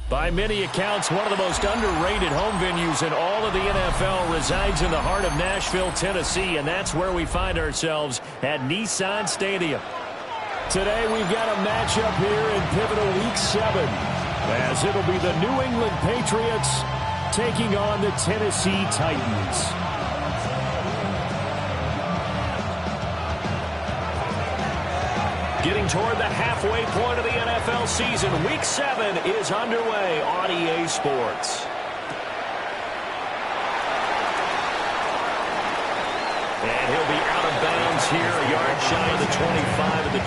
By many accounts, one of the most underrated home venues in all of the NFL resides in the heart of Nashville, Tennessee, and that's where we find ourselves at Nissan Stadium. Today we've got a matchup here in pivotal Week 7, as it'll be the New England Patriots taking on the Tennessee Titans. Getting toward the halfway point of the NFL season, Week 7 is underway on EA Sports. And he'll be out of bounds here, a yard shy of the 25 of the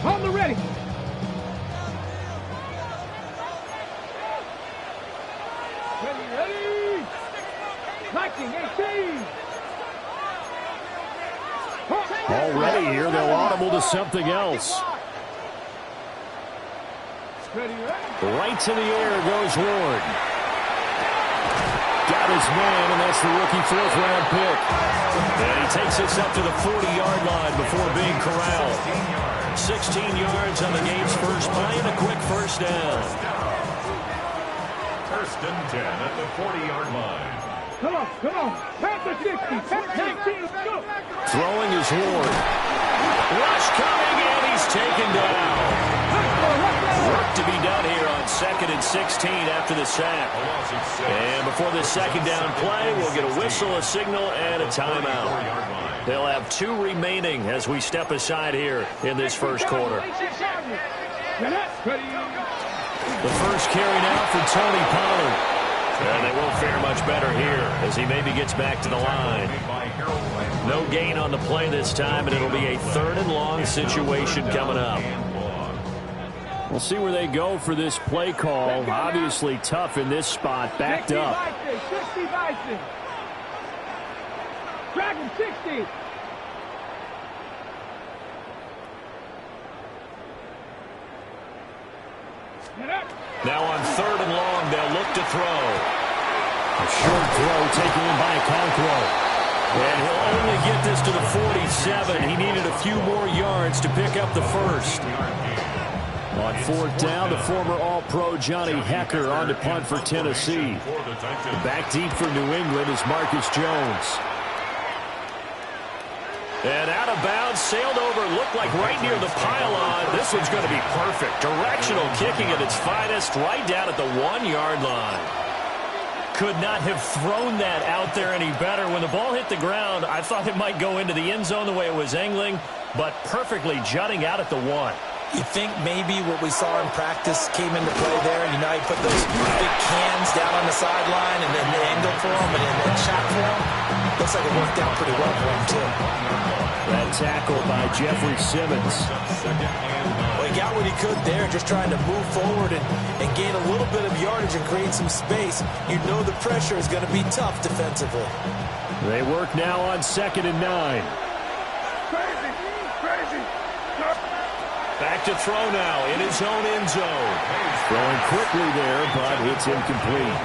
24. On the ready. Ready. Liking 18. Already here, they'll audible to something else. Right to the air goes Ward. Got his man, and that's the rookie fourth-round pick. And he takes this up to the 40-yard line before being corralled. 16 yards on the game's first play and a quick first down. First and 10 at the 40-yard line. Come on. Past the 60. Past 19. Go. Throwing is Ward. Rush coming, and he's taken down. Work to be done here on 2nd and 16 after the sack. And before this second down play, we'll get a whistle, a signal, and a timeout. They'll have 2 remaining as we step aside here in this first quarter. The first carry now for Tony Pollard. And they won't fare much better here as he maybe gets back to the line. No gain on the play this time, and it'll be a 3rd and long situation coming up. We'll see where they go for this play call. Obviously tough in this spot, backed up. 60 Bison. Dragon 60. Now on 3rd and long, they'll look to throw. A short throw taken in by Okonkwo. And he'll only get this to the 47. He needed a few more yards to pick up the first. On 4th down, the former All-Pro Johnny Hekker on to punt for Tennessee. Back deep for New England is Marcus Jones. And out of bounds, sailed over, looked like right near the pylon. This one's going to be perfect. Directional kicking at its finest, right down at the 1-yard line. Could not have thrown that out there any better. When the ball hit the ground, I thought it might go into the end zone the way it was angling, but perfectly jutting out at the 1. You think maybe what we saw in practice came into play there? You know, he put those big cans down on the sideline and then angled for him and then shot for him. Looks like it worked out pretty well for him, too. That tackle by Jeffrey Simmons. Well, he got what he could there, just trying to move forward and gain a little bit of yardage and create some space. You know the pressure is going to be tough defensively. They work now on 2nd and 9. Crazy. Back to throw now in his own end zone. Throwing quickly there, but it's incomplete.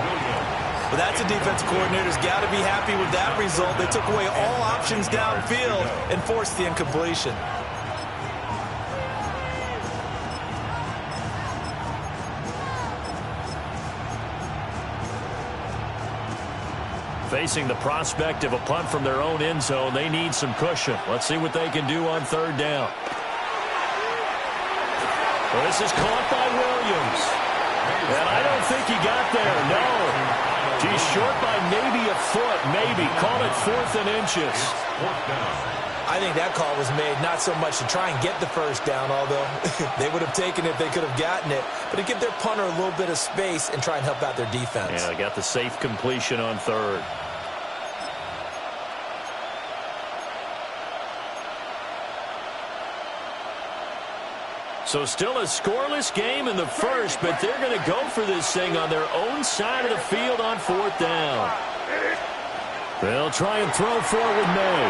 Well, that's a defense coordinator's got to be happy with that result. They took away all options downfield and forced the incompletion. Facing the prospect of a punt from their own end zone, they need some cushion. Let's see what they can do on 3rd down. Well, this is caught by Williams. And I don't think he got there, no. He's short by maybe a foot, maybe. Call it 4th and inches. I think that call was made not so much to try and get the first down, although they would have taken it if they could have gotten it, but to give their punter a little bit of space and try and help out their defense. Yeah, they got the safe completion on 3rd. So still a scoreless game in the first, but they're going to go for this thing on their own side of the field on 4th down. They'll try and throw for it with May.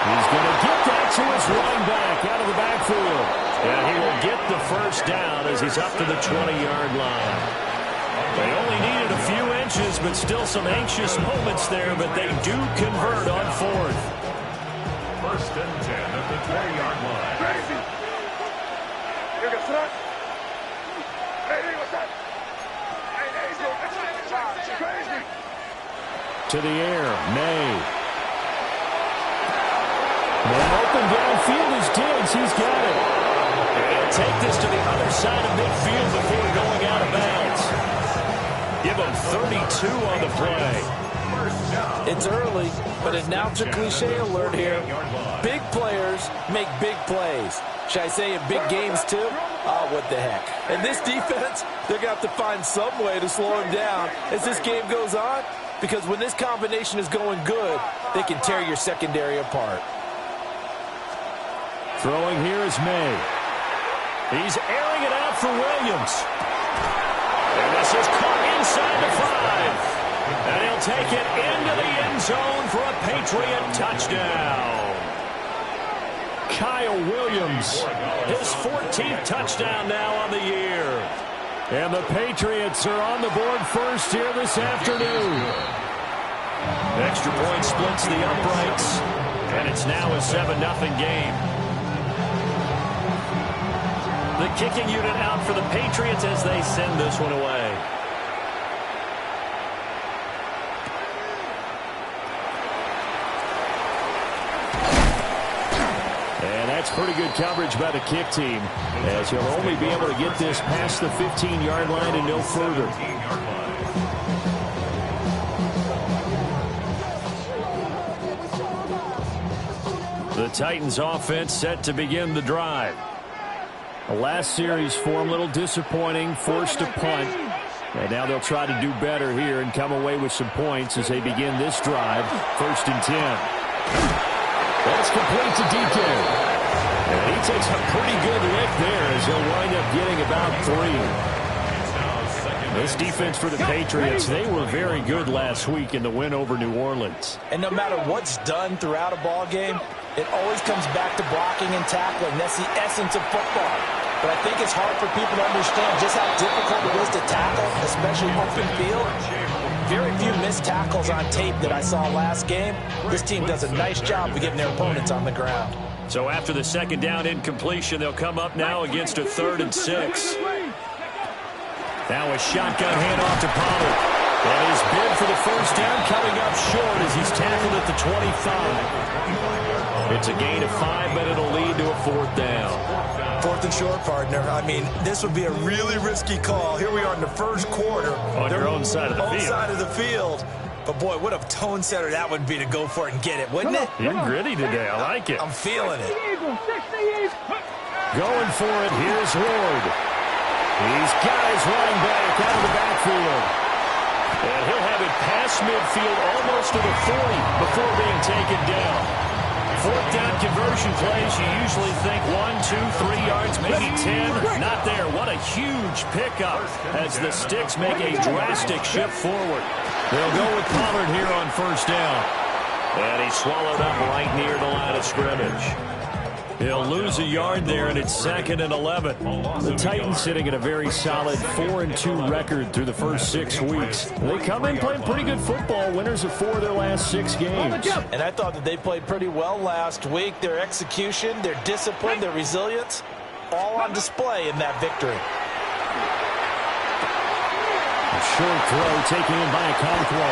He's going to get that to his running back out of the backfield. And he will get the first down as he's up to the 20-yard line. They only needed a few inches. inches, but still some anxious moments there, but they do convert on fourth. First and 10 at the 20-yard line. Crazy. You can throw. Hey, what's that? Hey, crazy. To the air, May. And open downfield is Diggs. He's got it. And he'll take this to the other side of midfield before going out of bounds. Give him 32 on the play. It's early, but announcer cliche alert here. Big players make big plays. Should I say in big games too? Oh, what the heck. And this defense, they're going to have to find some way to slow him down as this game goes on, because when this combination is going good, they can tear your secondary apart. Throwing here is May. He's airing it out for Williams. And this is caught inside the 5. And he'll take it into the end zone for a Patriot touchdown. Kyle Williams, his 14th touchdown now on the year. And the Patriots are on the board first here this afternoon. Extra point splits the uprights, and it's now a 7-0 game. The kicking unit out for the Patriots as they send this one away. And that's pretty good coverage by the kick team, as he'll only be able to get this past the 15-yard line and no further. The Titans offense set to begin the drive. The last series for them a little disappointing, forced a punt. And now they'll try to do better here and come away with some points as they begin this drive. First and 10. That's complete to DK. And he takes a pretty good lift there as he'll wind up getting about 3. This defense for the Patriots, they were very good last week in the win over New Orleans. And no matter what's done throughout a ball game, it always comes back to blocking and tackling. That's the essence of football. But I think it's hard for people to understand just how difficult it is to tackle, especially open field. Very few missed tackles on tape that I saw last game. This team does a nice job of getting their opponents on the ground. So after the second down incompletion, they'll come up now against a 3rd and 6. Now a shotgun handoff to Pollard. And his bid for the first down coming up short as he's tackled at the 25. It's a gain of 5, but it'll lead to a 4th down. 4th and short, partner. I mean, this would be a really risky call. Here we are in the first quarter. On your own side of the field. Side of the field. But, boy, what a tone setter that would be to go for it and get it, wouldn't it? You're gritty today. I like it. I'm feeling it. Going for it. Here's Ward. He's got his running back out of the backfield. And he'll have it past midfield almost to the 40 before being taken down. 4th down conversion plays, you usually think 1, 2, 3 yards, maybe 10. Not there. What a huge pickup as the Sticks make a drastic shift forward. They'll go with Pollard here on first down. And he's swallowed up right near the line of scrimmage. He'll lose a yard there, and it's 2nd and 11. The Titans sitting at a very solid 4-2 record through the first 6 weeks. They come in playing pretty good football, winners of 4 of their last 6 games. And I thought that they played pretty well last week. Their execution, their discipline, their resilience, all on display in that victory. A short throw taken in by Okonkwo.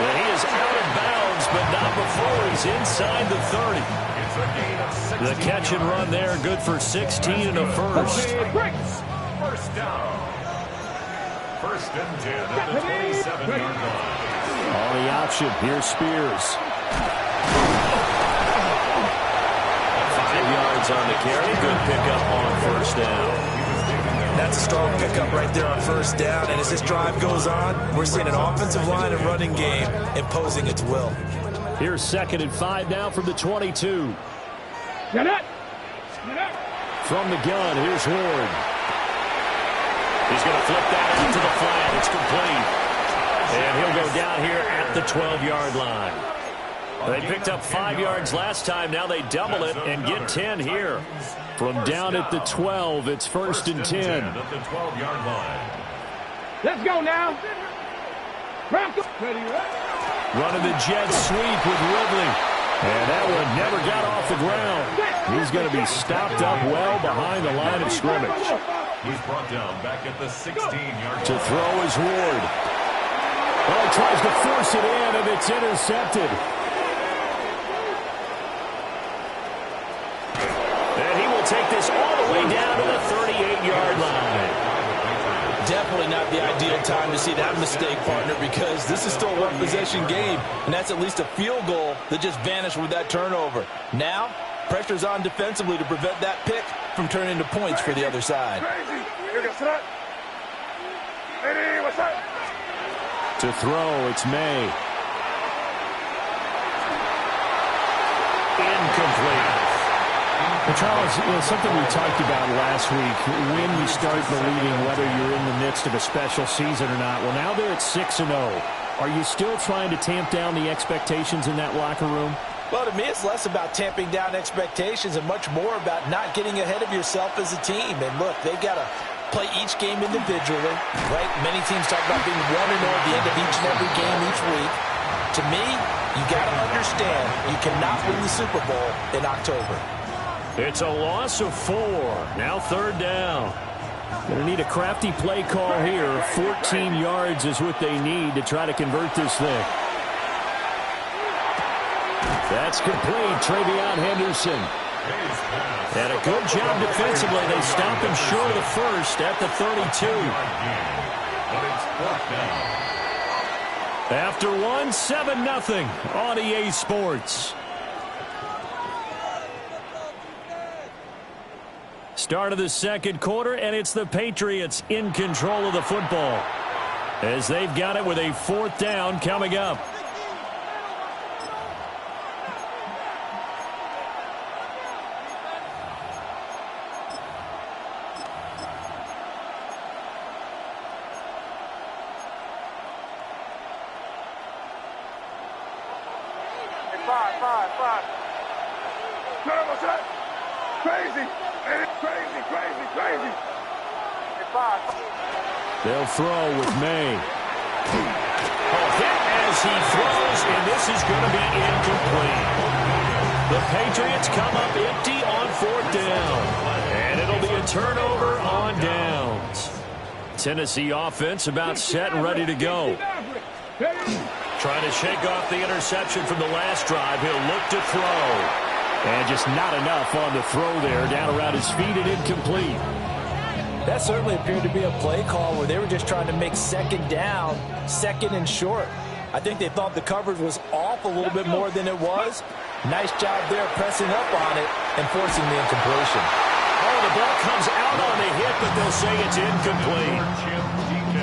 And he is out of bounds, but not before he's inside the 30. The catch and run there, good for 16 and a first. First down. First and 10 at the 27-yard line. On the option, here's Spears. 5 yards on the carry. Good pickup on first down. That's a strong pickup right there on first down. And as this drive goes on, we're seeing an offensive line and running game imposing its will. Here's 2nd and 5 now from the 22. Get it. From the gun, here's Ward. He's going to flip that out to the flat. It's complete. And he'll go down here at the 12-yard line. They picked up 5 yards last time. Now they double it and get 10 here. From down at the 12, it's 1st and 10. At the 12-yard line. Let's go now. Running the jet sweep with Ridley. And that one never got off the ground. He's going to be stopped up well behind the line of scrimmage. He's brought down back at the 16-yard line. To throw is Ward. Oh, he tries to force it in, and it's intercepted. And he will take this all the way down to the 38-yard line. Definitely not the ideal time to see that mistake, partner, because this is still a one-possession game, and that's at least a field goal that just vanished with that turnover. Now, pressure's on defensively to prevent that pick from turning into points for the other side. To throw, it's May. Incomplete. Well, Charles, something we talked about last week, when you start believing whether you're in the midst of a special season or not. Well, now they're at 6-0. Are you still trying to tamp down the expectations in that locker room? Well, to me, it's less about tamping down expectations and much more about not getting ahead of yourself as a team. And look, they've got to play each game individually, right? Many teams talk about being 1-0 at the end of each and every game each week. To me, you got to understand you cannot win the Super Bowl in October. It's a loss of 4. Now 3rd down. Going to need a crafty play call here. 14 yards is what they need to try to convert this thing. That's complete. Travion Henderson. And a good job defensively. They stop him short of the first at the 32. After one, 7-0 on EA Sports. Start of the second quarter, and it's the Patriots in control of the football as they've got it with a 4th down coming up. Five. Crazy. Crazy. They'll throw with May. Hit as he throws, and this is going to be incomplete. The Patriots come up empty on 4th down, and it'll be a turnover on downs. Tennessee offense about set and ready to go. Trying to shake off the interception from the last drive. He'll look to throw. And just not enough on the throw there. Down around his feet and incomplete. That certainly appeared to be a play call where they were just trying to make 2nd down, 2nd and short. I think they thought the coverage was off a little bit more than it was. Nice job there pressing up on it and forcing the incompletion. Oh, the ball comes out on the hit, but they'll say it's incomplete.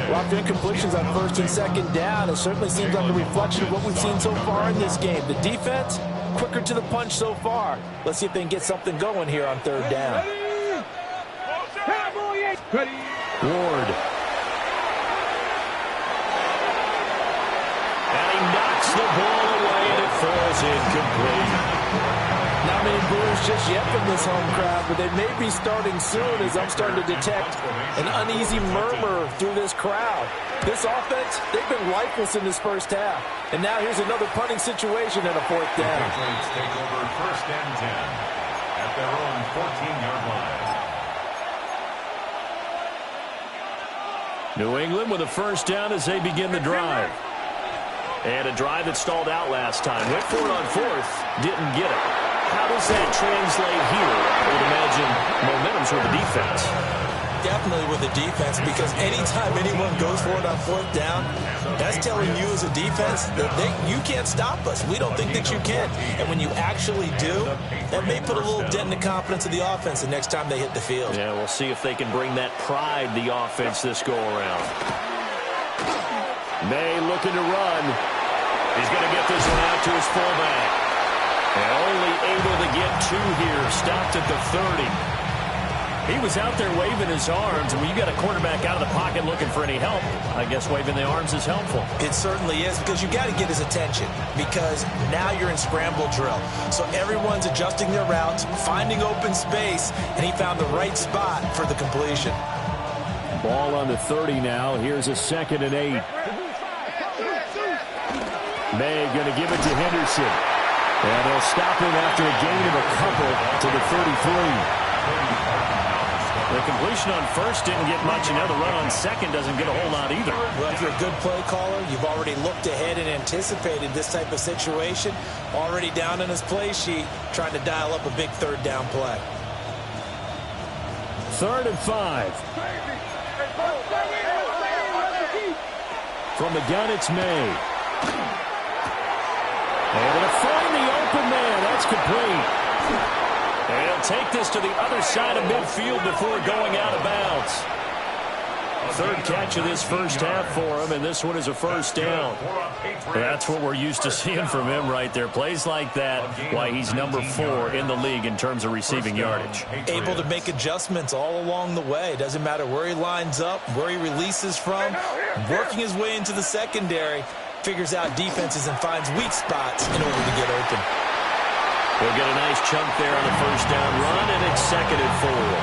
Well, after incompletions on 1st and 2nd down, it certainly seems like a reflection of what we've seen so far in this game. The defense, quicker to the punch so far. Let's see if they can get something going here on 3rd down. Ward. And he knocks the ball away, and it falls incomplete. Not many boos just yet from this home crowd, but they may be starting soon as I'm starting to detect an uneasy murmur through this crowd. This offense, they've been lifeless in this first half. And now here's another punting situation at a 4th down. The Patriots take over 1st and 10 at their own 14-yard line. New England with a 1st down as they begin the drive. And a drive that stalled out last time. Went for it on 4th, didn't get it. How does that translate here? I would imagine momentum's with the defense. Definitely with the defense, because anytime anyone goes for it on 4th down, that's telling you as a defense that you can't stop us. We don't think that you can. And when you actually do, that may put a little dent in the confidence of the offense the next time they hit the field. Yeah, we'll see if they can bring that pride, the offense, this go-around. May looking to run. He's going to get this one out to his fullback. And only able to get 2 here. Stopped at the 30. He was out there waving his arms, and when you got a quarterback out of the pocket looking for any help, I guess waving the arms is helpful. It certainly is, because you got to get his attention, because now you're in scramble drill. So everyone's adjusting their routes, finding open space, and he found the right spot for the completion. Ball on the 30 now. Here's a 2nd and 8. May going to give it to Henderson. And they'll stop him after a gain of a couple to the 33. The completion on first didn't get much, and now the run on second doesn't get a whole lot either. Well, if you're a good play caller, you've already looked ahead and anticipated this type of situation. Already down in his play sheet, trying to dial up a big third down play. 3rd and 5. From the gun, it's May. And going to find the open man. That's complete. And he'll take this to the other side of midfield before going out of bounds. 3rd catch of this first half for him, and this one is a first down. That's what we're used to seeing from him right there. Plays like that, why he's number 4 in the league in terms of receiving yardage. Able to make adjustments all along the way. Doesn't matter where he lines up, where he releases from. Working his way into the secondary, figures out defenses and finds weak spots in order to get open. He'll get a nice chunk there on the first down run, and it's 2nd and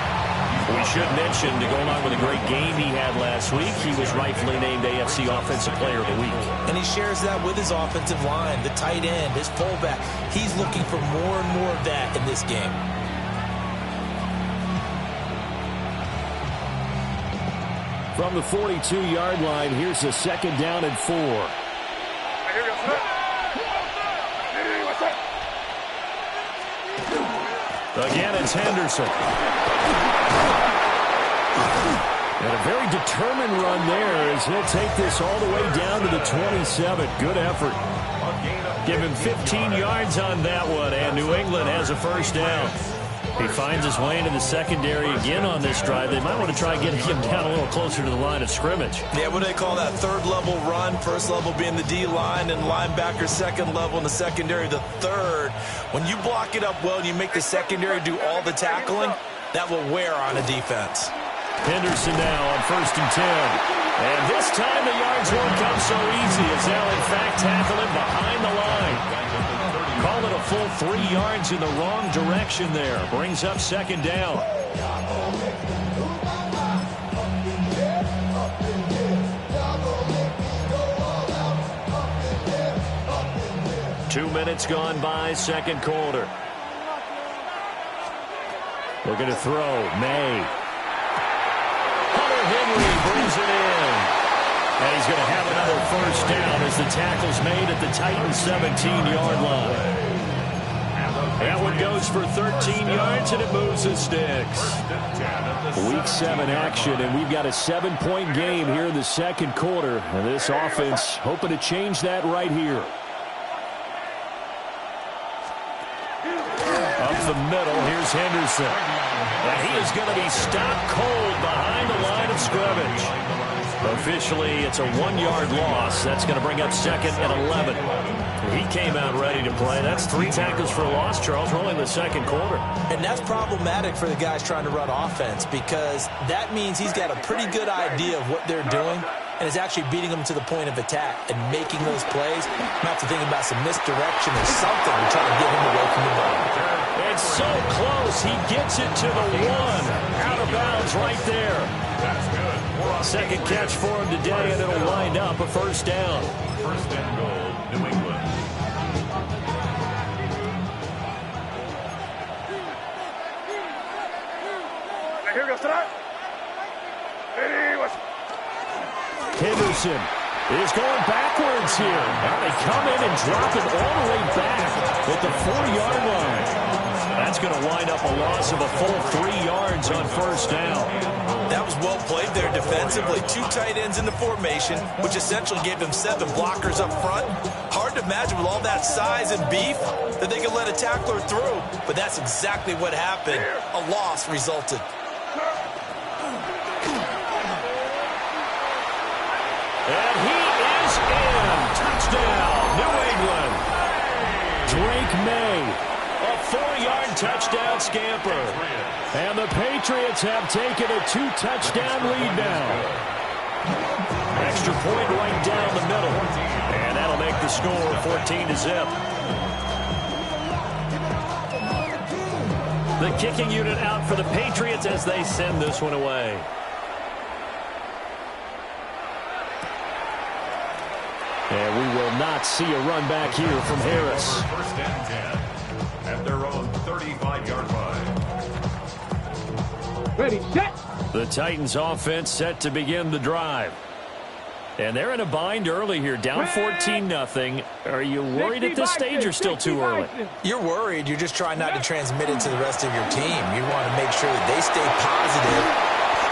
4. We should mention, to go along with a great game he had last week, he was rightfully named AFC Offensive Player of the Week. And he shares that with his offensive line, the tight end, his fullback. He's looking for more and more of that in this game. From the 42-yard line, here's a 2nd down and 4. Again, it's Henderson. And a very determined run there as he'll take this all the way down to the 27. Good effort. Give him 15 yards on that one, and New England has a first down. He finds his way into the secondary again on this drive. They might want to try getting him down a little closer to the line of scrimmage. Yeah, what do they call that? 3rd level run, 1st level being the D-line, and linebacker 2nd level in the secondary, the 3rd. When you block it up well and you make the secondary do all the tackling, that will wear on a defense. Henderson now on 1st and 10. And this time the yards won't come so easy as they'll in fact tackle him behind the line. Call it a full 3 yards in the wrong direction there. Brings up 2nd down. Two minutes gone by, 2nd quarter. We're going to throw. May. Hunter Henry brings it in. And he's going to have another first down as the tackle's made at the Titans' 17-yard line. That one goes for 13 yards, and it moves the sticks. Week 7 action, and we've got a 7-point game here in the 2nd quarter. And this offense hoping to change that right here. Up the middle, here's Henderson. And he is going to be stopped cold behind the line of scrimmage. Officially, it's a 1-yard loss. That's going to bring up 2nd and 11. He came out ready to play. That's 3 tackles for a loss, Charles, rolling the 2nd quarter. And that's problematic for the guys trying to run offense because that means he's got a pretty good idea of what they're doing and is actually beating them to the point of attack and making those plays. You have to think about some misdirection or something to try to get him away from the ball. It's so close. He gets it to the 1. Out of bounds right there. That's good. 2nd catch for him today, and it'll wind up a first down. 1st and goal, New England. Henderson is going backwards here. Now they come in and drop it all the way back at the 4-yard line. That's going to wind up a loss of a full 3 yards on first down. That was well played there defensively. 2 tight ends in the formation, which essentially gave them 7 blockers up front. Hard to imagine with all that size and beef that they could let a tackler through, but that's exactly what happened. A loss resulted. And he is in. Touchdown, New England. Drake May, a 4-yard touchdown scamper. And the Patriots have taken a 2-touchdown lead now. Extra point right down the middle. And that'll make the score 14-0. The kicking unit out for the Patriots as they send this one away. And we will not see a run back here from Harris. First and 10 at their own 35-yard line. Ready, set. The Titans offense set to begin the drive. And they're in a bind early here, down 14-0. Are you worried at this stage or still too early? You're worried. You're just trying not to transmit it to the rest of your team. You want to make sure that they stay positive.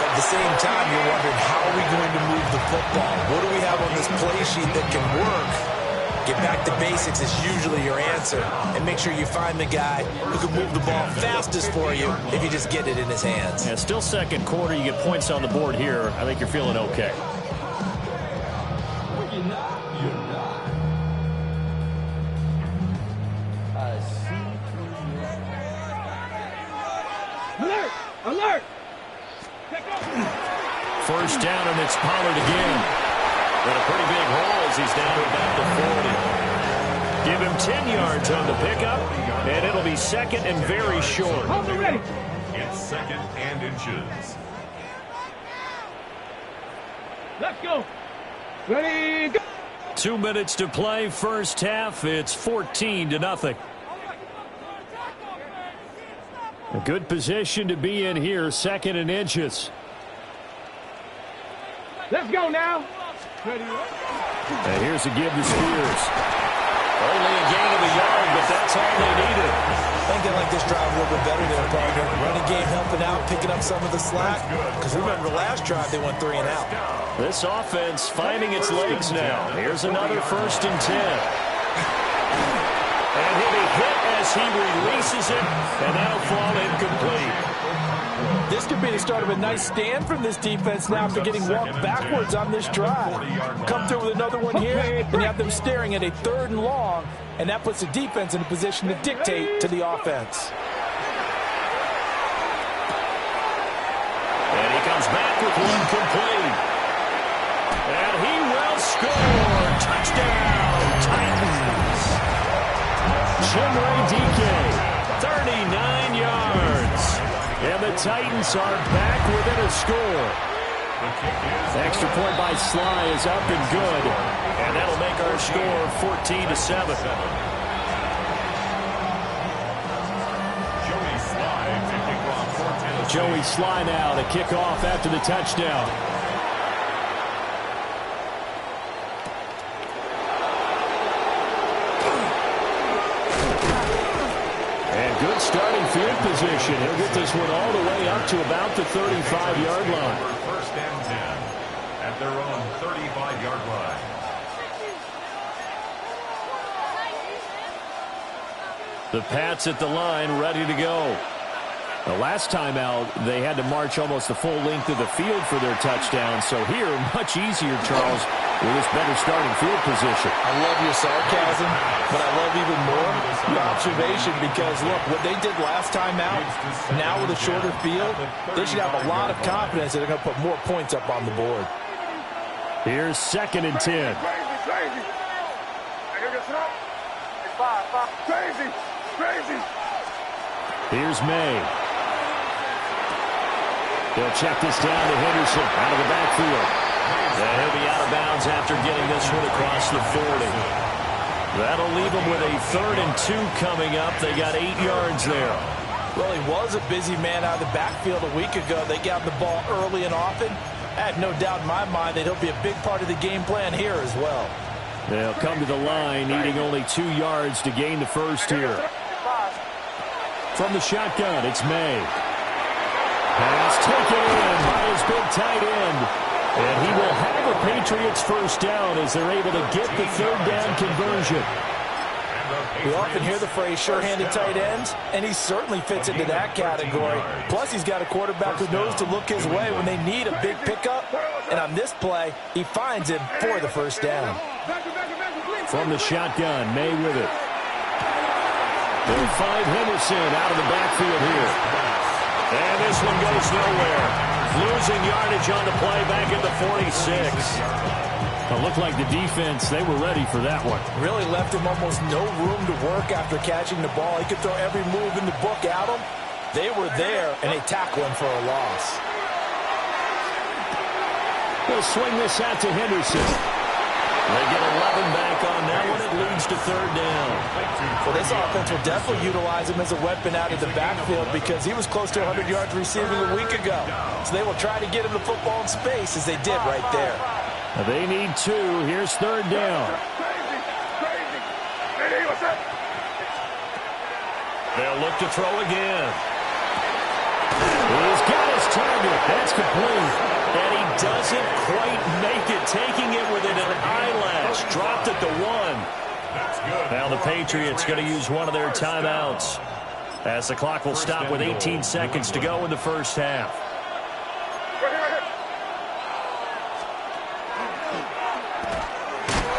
At the same time, you're wondering, how are we going to move the football? What do we have on this play sheet that can work? Get back to basics is usually your answer. And make sure you find the guy who can move the ball fastest for you if you just get it in his hands. Yeah, still second quarter. You get points on the board here. I think you're feeling okay. Alert! Alert! First down, and it's Pollard again. Got a pretty big hole as he's down to about the 40. Give him 10 yards on the pickup, and it'll be second and very short. Hold it ready. It's second and inches. Let's go. Ready, go. 2 minutes to play, first half. It's 14-0. A good position to be in here, second and inches. Let's go now. Ready. And here's a give to Spears. Only a gain of a yard, but that's all they needed. I think they like this drive a little bit better than a partner. Running game helping out, picking up some of the slack. Because remember, the last drive they went 3 and out. This offense finding its legs now. Here's another first and 10. And he'll be hit as he releases it, and that'll fall incomplete. This could be the start of a nice stand from this defense now after getting walked backwards on this drive. Come through with another one here, and you have them staring at a 3rd and long, and that puts the defense in a position to dictate to the offense. And he comes back with one complete. And he will score. Touchdown, Titans. Chimere Dike, 39 yards. And the Titans are back within a score. Extra point by Sly is up and good. And that'll make our score 14-7. Joey Sly now to kick off after the touchdown. And good starting field position. He'll get this one all the way up to about the 35-yard line. First and 10 at their own 35-yard line. The Pats at the line, ready to go. The last time out, they had to march almost the full length of the field for their touchdown. So here, much easier, Charles, with this better starting field position. I love your sarcasm, but I love even more your observation because, look, what they did last time out, now with a shorter field, they should have a lot of confidence that they're going to put more points up on the board. Here's second and 10. Here's May. They'll check this down to Henderson out of the backfield. And he'll be out of bounds after getting this one across the 40. That'll leave them with a 3rd and 2 coming up. They got 8 yards there. Well, he was a busy man out of the backfield a week ago. They got the ball early and often. I had no doubt in my mind that he'll be a big part of the game plan here as well. They'll come to the line, needing only 2 yards to gain the first here. From the shotgun, it's May. Pass taken in by his big tight end. And he will have a Patriots first down as they're able to get the 3rd down conversion. We often hear the phrase sure-handed tight ends, and he certainly fits into that category. Plus, he's got a quarterback who knows to look his way when they need a big pickup. And on this play, he finds him for the first down. From the shotgun, May with it. They'll find Henderson out of the backfield here. And this one goes nowhere. Losing yardage on the play back at the 46. It looked like the defense, they were ready for that one. Really left him almost no room to work after catching the ball. He could throw every move in the book at him. They were there, and they tackle him for a loss. They'll swing this out to Henderson. They get 11 third down. Well, this offense will definitely utilize him as a weapon out of the backfield because he was close to 100 yards receiving a week ago. So they will try to get him the football in space as they did right there. They need 2. Here's third down. They'll look to throw again. He's got his target. That's complete. And he doesn't quite make it, taking it within an eyelash. Dropped it to 1. Now the Patriots going to use one of their timeouts as the clock will stop with 18 seconds to go in the first half.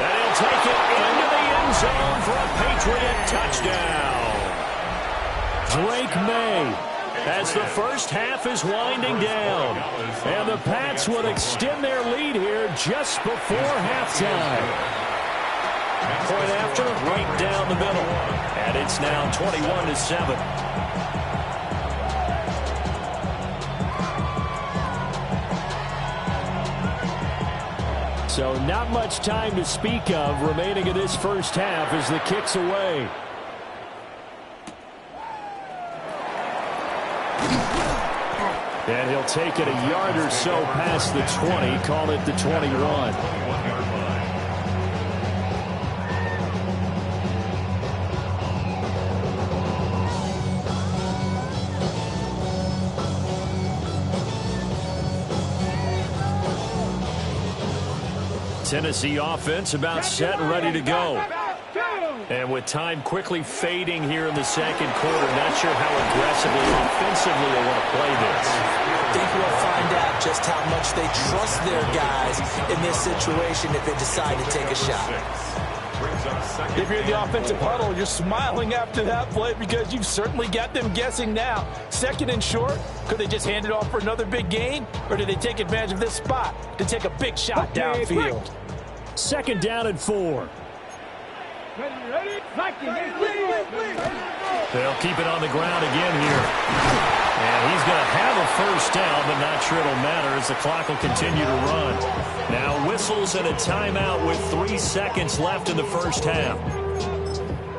And he'll take it into the end zone for a Patriot touchdown. Drake May, as the first half is winding down. And the Pats would extend their lead here just before halftime. Point after, right down the middle. And it's now 21-7. So not much time to speak of remaining in this first half as the kick's away. And he'll take it a yard or so past the 20, call it the 21. Tennessee offense about set and ready to go. And with time quickly fading here in the second quarter, not sure how aggressively, offensively they want to play this. I think we'll find out just how much they trust their guys in this situation if they decide to take a shot. If you're in the offensive huddle, you're smiling after that play because you've certainly got them guessing now. Second and short, could they just hand it off for another big gain? Or did they take advantage of this spot to take a big shot downfield? Second down and 4. They'll keep it on the ground again here. And he's going to have a first down, but not sure it'll matter as the clock will continue to run. Now whistles and a timeout with 3 seconds left in the first half.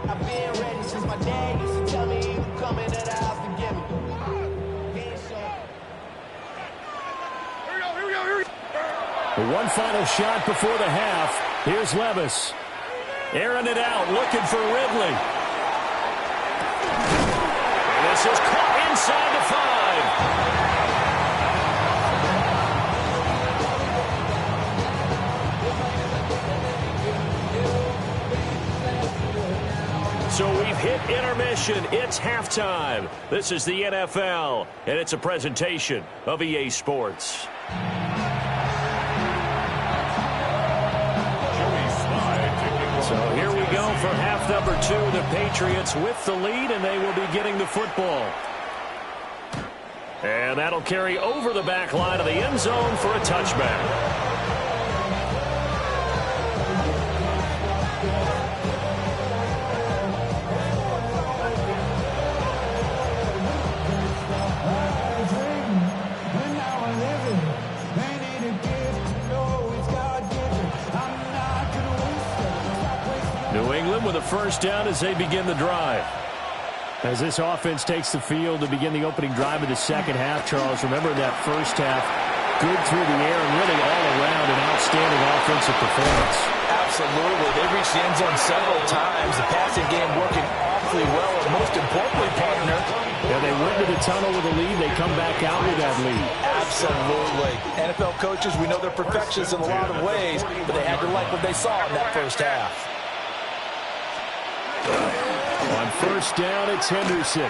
I've been ready since my dad used to tell me he would come into the house and get me. One final shot before the half. Here's Levis. Airing it out, looking for Ridley. And this is caught inside the 5. So we've hit intermission. It's halftime. This is the NFL, and it's a presentation of EA Sports. So here we go for half number 2. The Patriots with the lead, and they will be getting the football. And that'll carry over the back line of the end zone for a touchback. New England with a first down as they begin the drive. As this offense takes the field to begin the opening drive of the second half, Charles, remember that first half, good through the air and really all around an outstanding offensive performance. Absolutely. They reached the end zone several times. The passing game working awfully well, and most importantly, partner. Yeah, they went to the tunnel with a lead. They come back out with that lead. Absolutely. NFL coaches, we know they're perfectionists in a lot of ways, but they had to like what they saw in that first half. On first down, it's Henderson.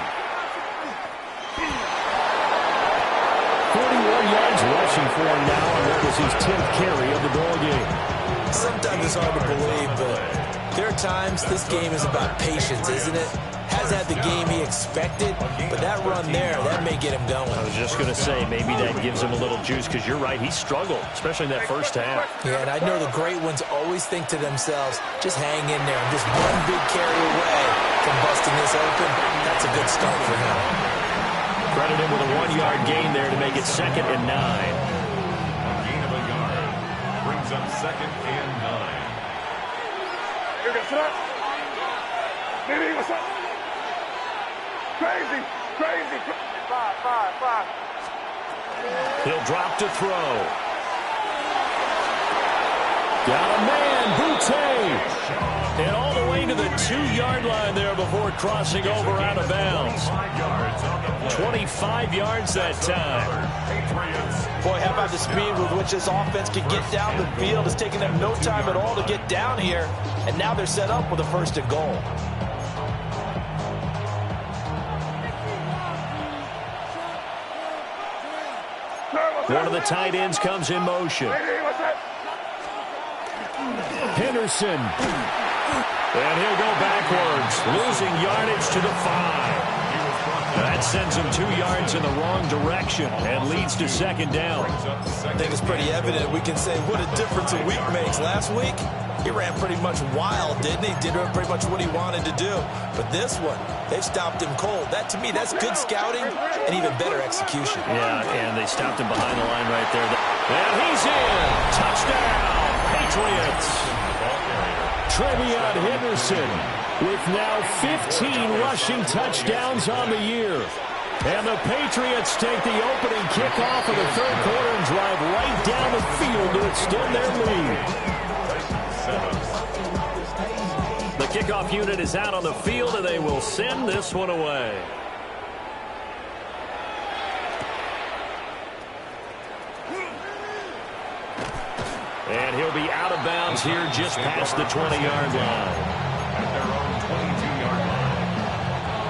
41 yards rushing for him now, and that was his 10th carry of the ball game. Sometimes it's hard to believe, but there are times this game is about patience, isn't it? Has had the game he expected, but that run there, that may get him going. I was just going to say, maybe that gives him a little juice, because you're right, he struggled, especially in that first half. Yeah, and I know the great ones always think to themselves, just hang in there. I'm just one big carry away from busting this open. That's a good start for him. Credit him with a 1-yard gain there to make it 2nd and 9. A gain of a yard brings up 2nd and 9. Diddy, what's up? Crazy. Five. He'll drop to throw. Got a man, Boutte. And all the way to the 2-yard line there before crossing over out of bounds. 25 yards that time. Boy, how about the speed with which this offense can get down the field? It's taking them no time at all to get down here. And now they're set up with a 1st and goal. One of the tight ends comes in motion. Henderson. And he'll go backwards, losing yardage to the 5. That sends him 2 yards in the wrong direction and leads to 2nd down. I think it's pretty evident. We can say what a difference a week makes. Last week, he ran pretty much wild, didn't he? Did pretty much what he wanted to do. But this one, they've stopped him cold. That, to me, that's good scouting and even better execution. Yeah, and they stopped him behind the line right there. And he's in. Touchdown, Patriots. Trevion Henderson with now 15 rushing touchdowns on the year. And the Patriots take the opening kickoff of the 3rd quarter and drive right down the field to extend their lead. The kickoff unit is out on the field, and they will send this one away. And he'll be out of bounds here just past the 20-yard line.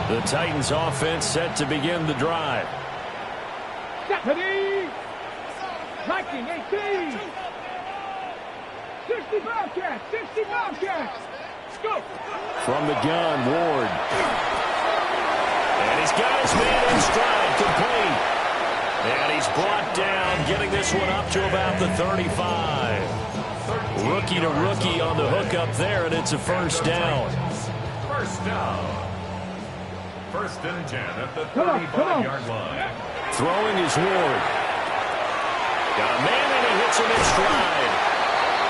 The Titans offense set to begin the drive. Deputy! 1918! 60 Bobcats! 60 Bobcats! Go! From the gun, Ward. And he's got his man in stride, complete. And he's brought down, getting this one up to about the 35. Rookie to rookie on the hook up there, and it's a 1st down. 1st down. 1st and 10 at the 35-yard line. Throwing is Ward. Got a man, and he hits him in stride.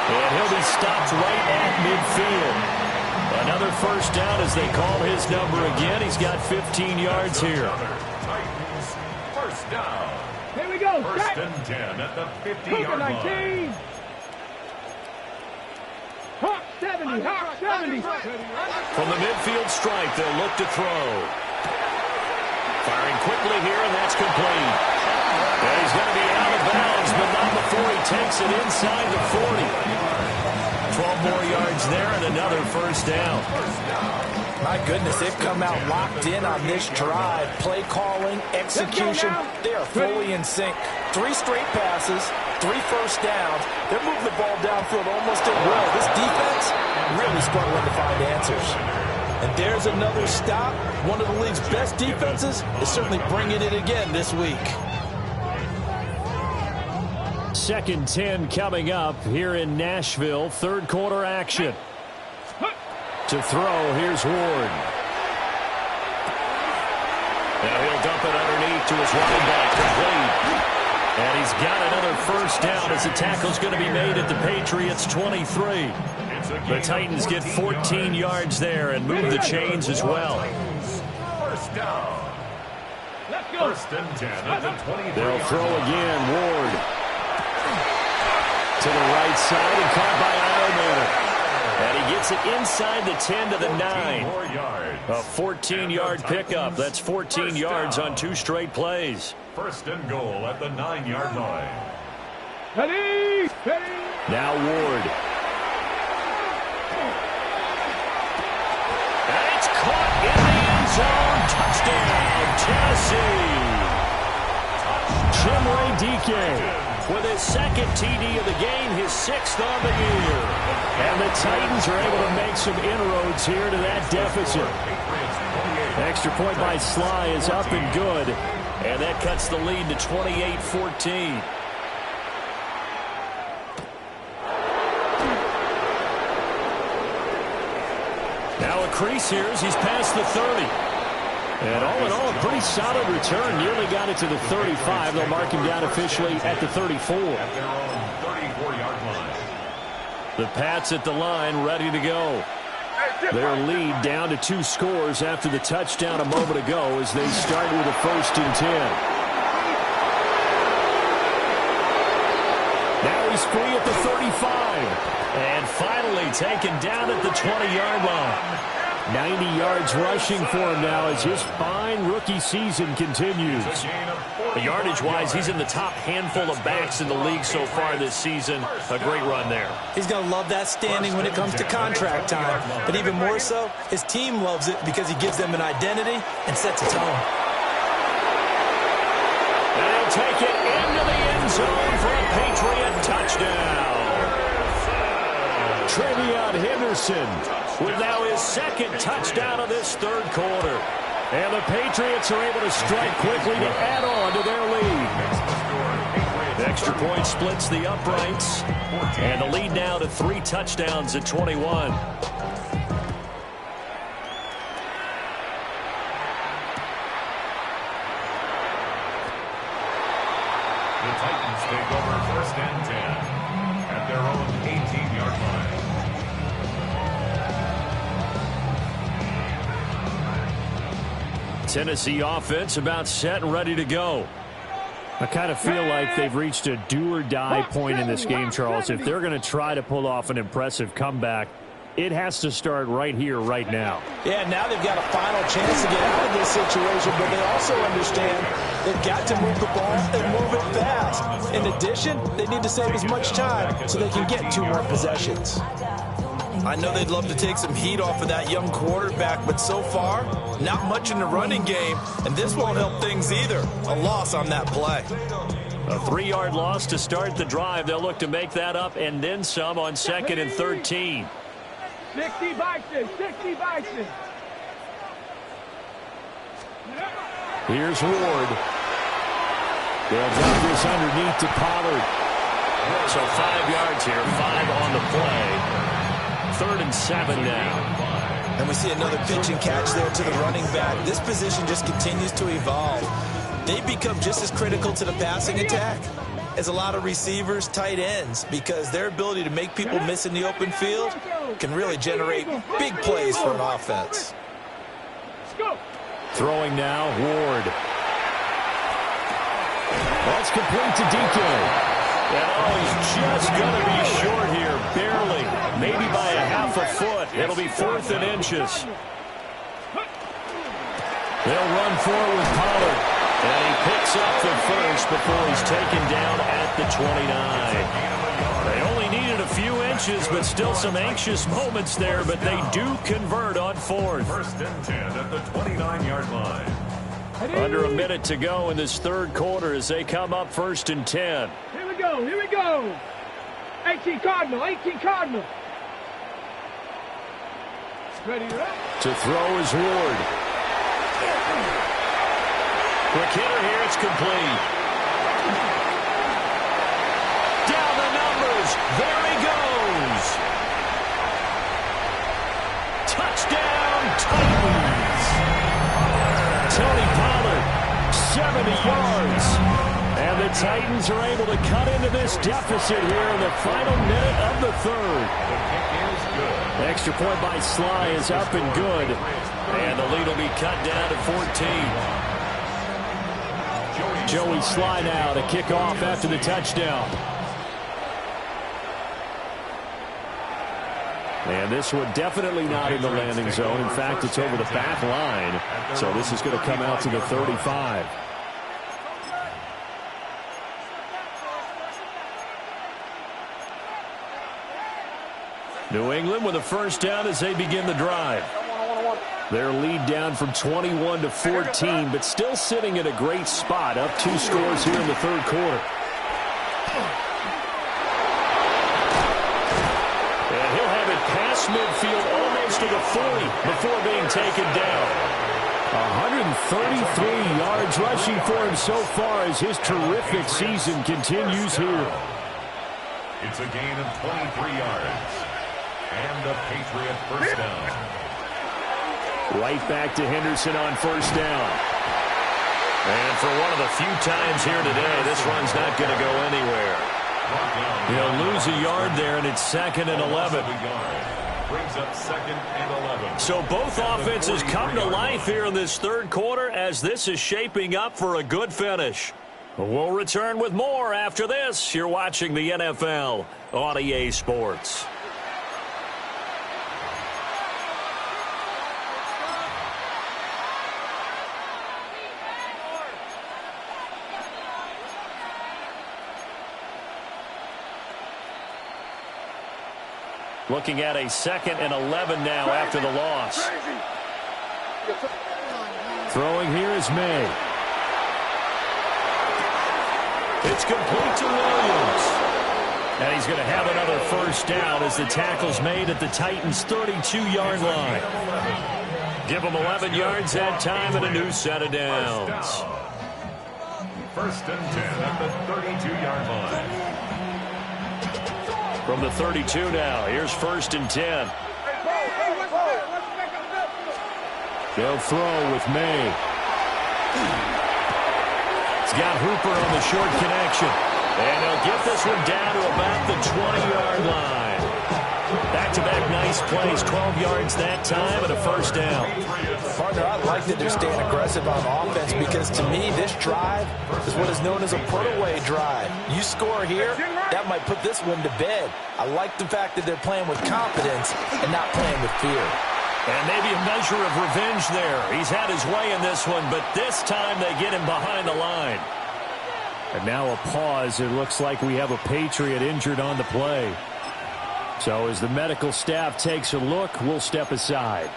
And he'll be stopped right at midfield. Another 1st down as they call his number again. He's got 15 yards here. Titans, 1st down. Here we go. 1st and 10 at the 50-yard line. Hawk 70, Hawk 70. From the midfield stripe, they'll look to throw. Firing quickly here, and that's complete. And he's going to be out of bounds, but not before he takes it inside the 40. 12 more yards there and another 1st down. My goodness, they've come out locked in on this drive. Play calling, execution, they are fully in sync. 3 straight passes, 3 1st downs. They're moving the ball downfield almost at will. This defense really struggling to find answers. And there's another stop. One of the league's best defenses is certainly bringing it again this week. 2nd 10 coming up here in Nashville. 3rd quarter action. To throw, here's Ward. Now he'll dump it underneath to his running back, complete. And he's got another 1st down as the tackle's going to be made at the Patriots' 23. The Titans get 14 yards there and move the chains as well. 1st down. Let's go. 1st and 10 at the 23. They'll throw again, Ward. To the right side and caught by Ironman. And he gets it inside the 10 to the 9. A 14-yard pickup. That's 14 yards on 2 straight plays. 1st and goal at the 9-yard line. Ready! Now Ward. And it's caught in the end zone. Touchdown, Tennessee. Chimere Dike with his 2nd TD of the game, his 6th on the year. And the Titans are able to make some inroads here to that deficit. Extra point by Sly is up and good. And that cuts the lead to 28-14. Now a crease here as he's past the 30. And all in all, a pretty solid return. Nearly got it to the 35. They'll mark him down officially at the 34. At their own 34-yard line. The Pats at the line, ready to go. Their lead down to 2 scores after the touchdown a moment ago as they start with a 1st and 10. Now he's free at the 35. And finally taken down at the 20-yard line. 90 yards rushing for him now as his fine rookie season continues. Yardage-wise, he's in the top handful of backs in the league so far this season. A great run there. He's going to love that standing when it comes to contract time. But even more so, his team loves it because he gives them an identity and sets a tone. And he'll take it into the end zone for a Patriot touchdown. Trevion Henderson with now his 2nd touchdown of this 3rd quarter. And the Patriots are able to strike quickly to add on to their lead. The extra point splits the uprights. And the lead now to 3 touchdowns at 21. The Titans take over 1st and 10 at their own 18-yard line. Tennessee offense about set and ready to go. I kind of feel like they've reached a do-or-die point in this game, Charles. If they're going to try to pull off an impressive comeback, it has to start right here, right now. Yeah, now they've got a final chance to get out of this situation, but they also understand they've got to move the ball and move it fast. In addition, they need to save as much time so they can get 2 more possessions. I know they'd love to take some heat off of that young quarterback, but so far, not much in the running game, and this won't help things either. A loss on that play. A 3-yard loss to start the drive. They'll look to make that up and then some on 2nd and 13. 60 Bison, 60 Bison. Here's Ward. They'll drop this underneath to Pollard. So 5 yards here, 5 on the play. 3rd and 7 now. And we see another pitch and catch there to the running back. This position just continues to evolve. They become just as critical to the passing attack as a lot of receivers, tight ends, because their ability to make people miss in the open field can really generate big plays for an offense. Throwing now, Ward. That's complete to DK. And he's just going to be short here, barely, maybe by a half a foot. It'll be 4th and inches. They'll run forward with Pollard. And he picks up the first before he's taken down at the 29. They only needed a few inches, but still some anxious moments there, but they do convert on 4th. 1st and 10 at the 29-yard line. Under a minute to go in this 3rd quarter as they come up 1st and 10. Here we go, here we go. 18 Cardinal, 18 Cardinal. Ready to run. To throw is Ward. Quick hitter here, it's complete. Down the numbers. There he goes. Touchdown, Titans. Tony Pollard, 70 yards. And the Titans are able to cut into this deficit here in the final minute of the 3rd. The extra point by Sly is up and good. And the lead will be cut down to 14. Joey Sly now to kick off after the touchdown. And this one definitely not in the landing zone. In fact, it's over the back line. So this is going to come out to the 35. New England with a 1st down as they begin the drive. Their lead down from 21 to 14, but still sitting at a great spot, up 2 scores here in the 3rd quarter. And he'll have it past midfield almost to the 40 before being taken down. 133 yards rushing for him so far as his terrific season continues here. It's a gain of 23 yards. And a Patriot 1st down. Right back to Henderson on 1st down. And for one of the few times here today, this run's not going to go anywhere. He'll lose a yard there, and it's 2nd and 11. brings up 2nd and 11. So both offenses come to life here in this third quarter as this is shaping up for a good finish. We'll return with more after this. You're watching the NFL on EA Sports. Looking at a 2nd and 11 now after the loss. Throwing here is May. It's complete to Williams. And he's going to have another first down as the tackle's made at the Titans' 32-yard line. Give them 11 yards that time and a new set of downs. 1st and 10 at the 32-yard line. From the 32 now, here's 1st and 10. They'll throw with May. He's got Hooper on the short connection. And they'll get this one down to about the 20-yard line. Back-to-back nice plays, 12 yards that time and a first down. Partner, I like that they're staying aggressive on offense because to me, this drive is what is known as a put-away drive. You score here, that might put this one to bed. I like the fact that they're playing with confidence and not playing with fear. And maybe a measure of revenge there. He's had his way in this one, but this time they get him behind the line. And now a pause. It looks like we have a Patriot injured on the play. So as the medical staff takes a look, we'll step aside.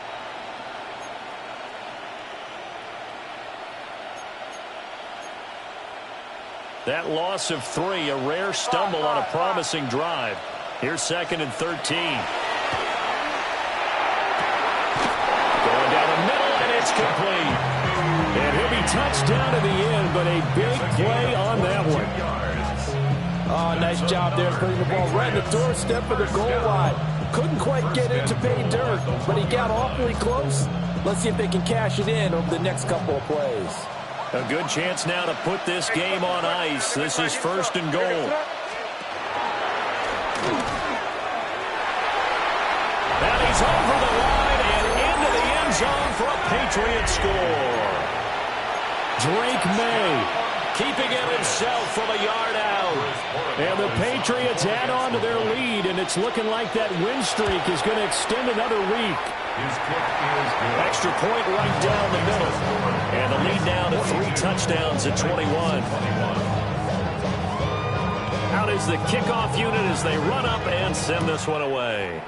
That loss of 3, a rare stumble on a promising drive. Here's 2nd and 13. Going down the middle, and it's complete. And he'll be touched down to the end, but a big play on that one. Oh, nice job there putting the ball right in the doorstep of the goal line. Couldn't quite get it to pay dirt, but he got awfully close. Let's see if they can cash it in over the next couple of plays. A good chance now to put this game on ice. This is 1st and goal. And he's over the line and into the end zone for a Patriot score. Drake May keeping it himself from a yard out. And the Patriots add on to their lead, and it's looking like that win streak is going to extend another week. His kick is good. Extra point right down the middle. And the lead now to 3 touchdowns at 21. Out is the kickoff unit as they run up and send this one away.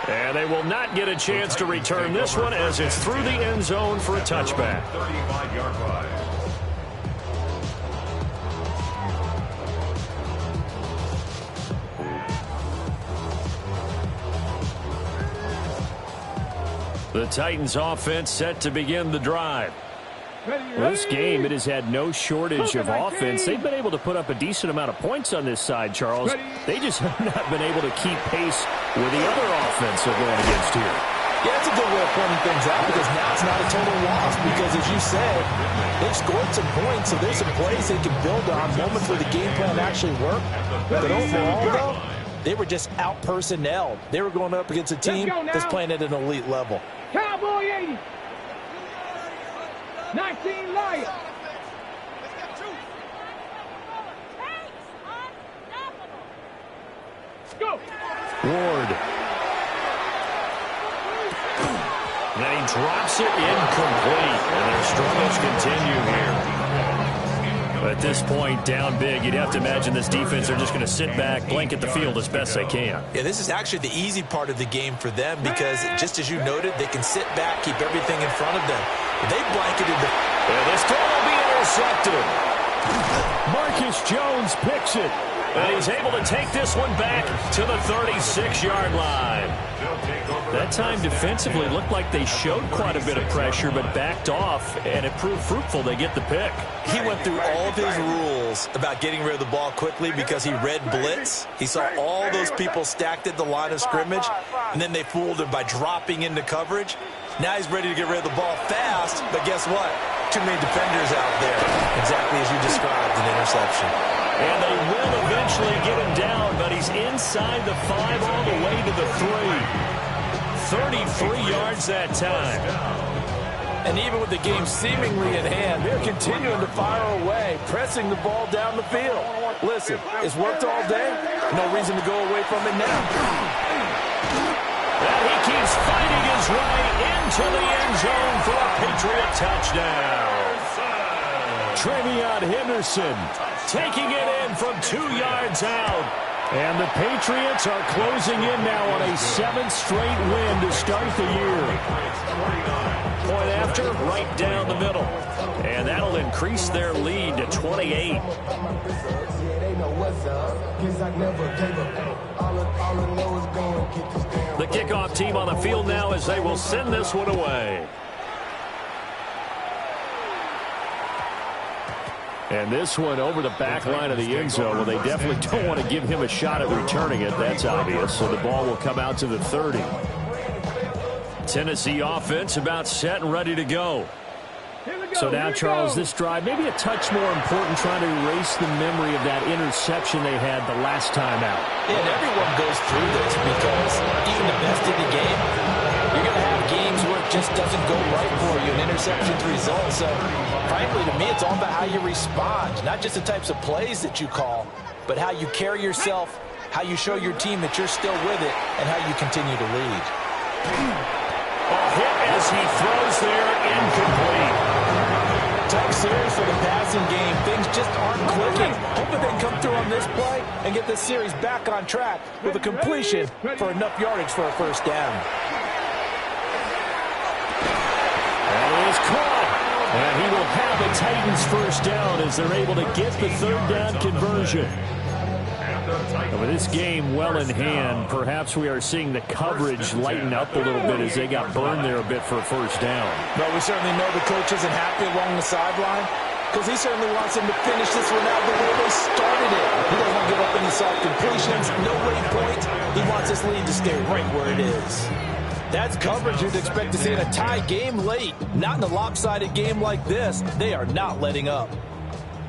And they will not get a chance to return this one as it's through the end zone for a touchback. 35-yard line. The Titans offense set to begin the drive. Well, this game, it has had no shortage of offense. They've been able to put up a decent amount of points on this side, Charles. They just have not been able to keep pace with the other offense they're going against here. Yeah, that's a good way of pointing things out because now it's not a total loss because, as you said, they've scored some points, so there's some plays they can build on, moments where the game plan actually worked. But overall, though, they were just out-personnelled. They were going up against a team that's playing at an elite level. Cowboy 80. 19 Lions. Go. Ward. And then he drops it incomplete. And their struggles continue here. At this point, down big, you'd have to imagine this defense are just going to sit back, blanket the field as best they can. Yeah, this is actually the easy part of the game for them because, just as you noted, they can sit back, keep everything in front of them. They blanketed the... And this ball will be intercepted. Marcus Jones picks it. And he's able to take this one back to the 36-yard line. That time defensively looked like they showed quite a bit of pressure but backed off, and it proved fruitful. They get the pick. He went through all of his rules about getting rid of the ball quickly because he read blitz. He saw all those people stacked at the line of scrimmage, and then they fooled him by dropping into coverage. Now he's ready to get rid of the ball fast, but guess what? Too many defenders out there. Exactly as you described, an interception. And they will eventually get him down, but he's inside the 5 all the way to the 3. 33 yards that time. And even with the game seemingly in hand, they're continuing to fire away, pressing the ball down the field. Listen, it's worked all day. No reason to go away from it now. And he keeps fighting his way into the end zone for a Patriot touchdown. Travion Henderson taking it in from 2 yards out. And the Patriots are closing in now on a 7th straight win to start the year. Point after, right down the middle. And that'll increase their lead to 28. The kickoff team on the field now as they will send this one away. And this one over the back line of the end zone. Well, they definitely don't want to give him a shot at returning it. That's obvious. So the ball will come out to the 30. Tennessee offense about set and ready to go. So now, Charles, this drive maybe a touch more important, trying to erase the memory of that interception they had the last time out. Yeah, and everyone goes through this because even the best in the game, you're going to have games where it just doesn't go right for you, and interceptions result. So, frankly, to me, it's all about how you respond, not just the types of plays that you call, but how you carry yourself, how you show your team that you're still with it, and how you continue to lead. A hit as he throws there, incomplete. Tough series for the passing game. Things just aren't clicking. Hoping they can come through on this play and get this series back on track with a completion for enough yardage for a first down. That is caught. And he will have the Titans first down as they're able to get the 3rd down conversion. And with this game well in hand, perhaps we are seeing the coverage lighten up a little bit as they got burned there a bit for a first down. But we certainly know the coach isn't happy along the sideline because he certainly wants them to finish this one out the way they started it. He doesn't want to give up any soft completions, no waypoint. He wants this lead to stay right where it is. That's coverage you'd expect to see in a tie game late. Not in a lopsided game like this. They are not letting up.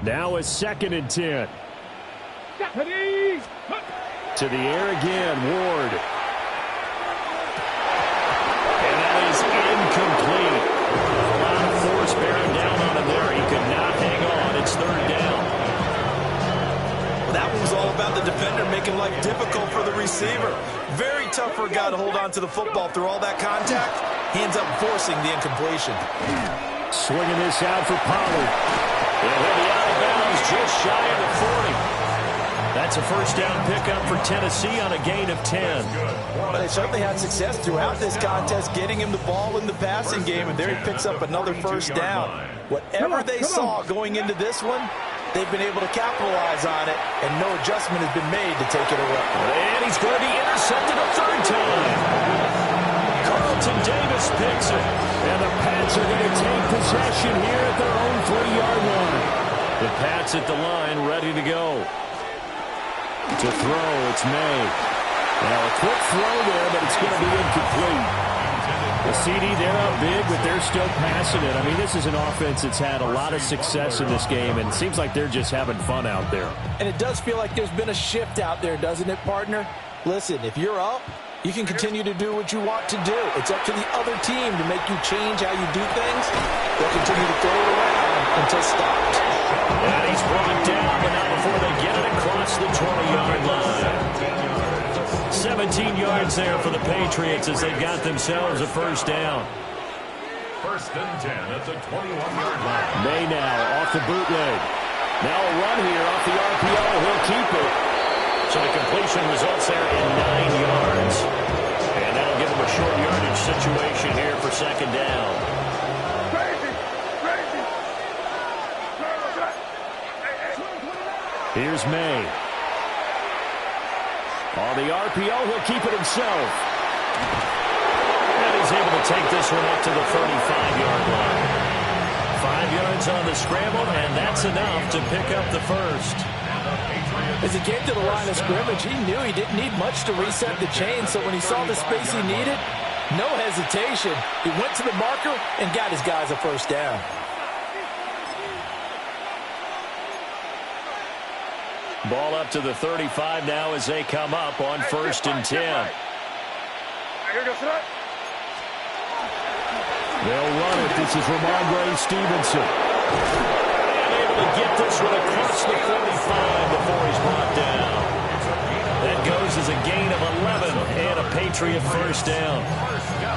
Now a 2nd and 10. To the air again, Ward. And that is incomplete. A lot of force bearing down on him there. He could not hang on. It's 3rd down. That one was all about the defender making life difficult for the receiver. Very tough for a guy to hold on to the football through all that contact. He ends up forcing the incompletion. Swinging this out for Pollard. And he'll be out of bounds just shy of the 40. That's a first down pickup for Tennessee on a gain of 10. But they certainly had success throughout this contest getting him the ball in the passing game, and there he picks up another first down. Whatever they saw going into this one, they've been able to capitalize on it, and no adjustment has been made to take it away. And he's going to be intercepted a 3rd time. Carlton Davis picks it, and the Pats are going to take possession here at their own 3-yard line. The Pats at the line, ready to go. To throw, it's May. Now a quick throw there, but it's going to be incomplete. The CD, they're up big, but they're still passing it. I mean, this is an offense that's had a lot of success in this game, and it seems like they're just having fun out there. And it does feel like there's been a shift out there, doesn't it, partner? Listen, if you're up, you can continue to do what you want to do. It's up to the other team to make you change how you do things. They'll continue to throw it around until stopped. And he's brought down, but not before they get it across the 20-yard line. 17 yards there for the Patriots as they've got themselves a first down. 1st and 10 at the 21-yard line. May now off the bootleg. Now a run here off the RPO. He'll keep it. So the completion results there in 9 yards. And that'll give him a short yardage situation here for 2nd down. Here's May. On the RPO, he'll keep it himself. And he's able to take this one up to the 35-yard line. 5 yards on the scramble, and that's enough to pick up the first. As he came to the line of scrimmage, he knew he didn't need much to reset the chain, so when he saw the space he needed, no hesitation. He went to the marker and got his guys a first down. Ball up to the 35 now as they come up on 1st and 10. They'll run it. This is Ramondre Stevenson. And able to get this one across the 45 before he's brought down. That goes as a gain of 11 and a Patriot first down.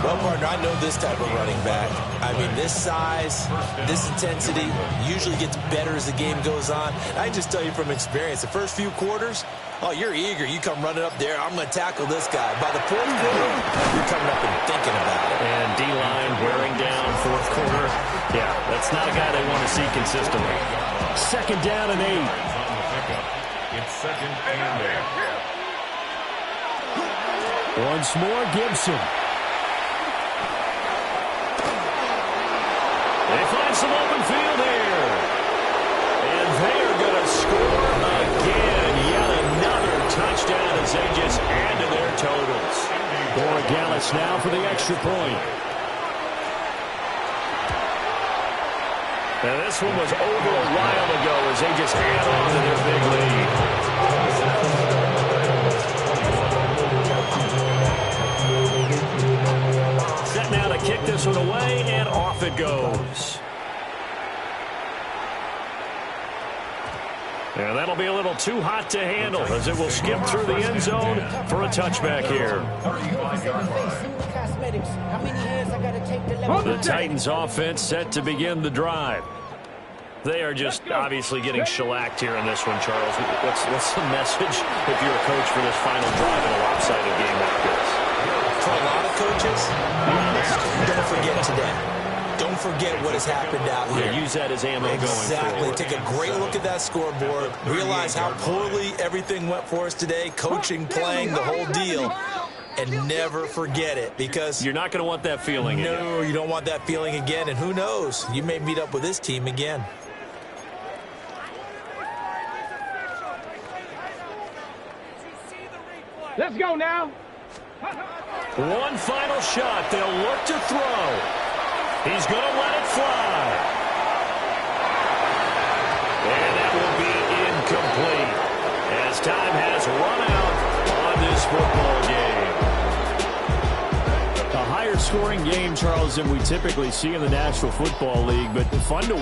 Well, partner, I know this type of running back. I mean, this size, this intensity usually gets better as the game goes on. I can just tell you from experience, the first few quarters, oh, you're eager. You come running up there, I'm going to tackle this guy. By the 4th quarter, you're coming up and thinking about it. And D-line wearing down 4th quarter. Yeah, that's not a guy they want to see consistently. 2nd down and 8. It's 2nd and 8. Once more, Gibson. They find some open field here. And they're going to score again. Yet another touchdown as they just add to their totals. Borregales now for the extra point. And this one was over a while ago as they just add on to their big lead. Set now to kick this one away, and off it goes. And that'll be a little too hot to handle as it will skip through the end zone for a touchback here. The Titans offense set to begin the drive. They are just obviously getting shellacked here in this one, Charles. What's the message if you're a coach for this final drive in a lopsided game like this? For a lot of coaches, be honest, don't forget today. Don't forget what has happened out here. Yeah, use that as ammo going forward. Exactly. Take a great look at that scoreboard. Realize how poorly everything went for us today. Coaching, playing, the whole deal. And never forget it, because you're not going to want that feeling again. No, you don't want that feeling again. And who knows? You may meet up with this team again. Let's go now. One final shot. They'll look to throw. He's going to let it fly. And that will be incomplete as time has run out on this football game. A higher scoring game, Charles, than we typically see in the National Football League, but fun to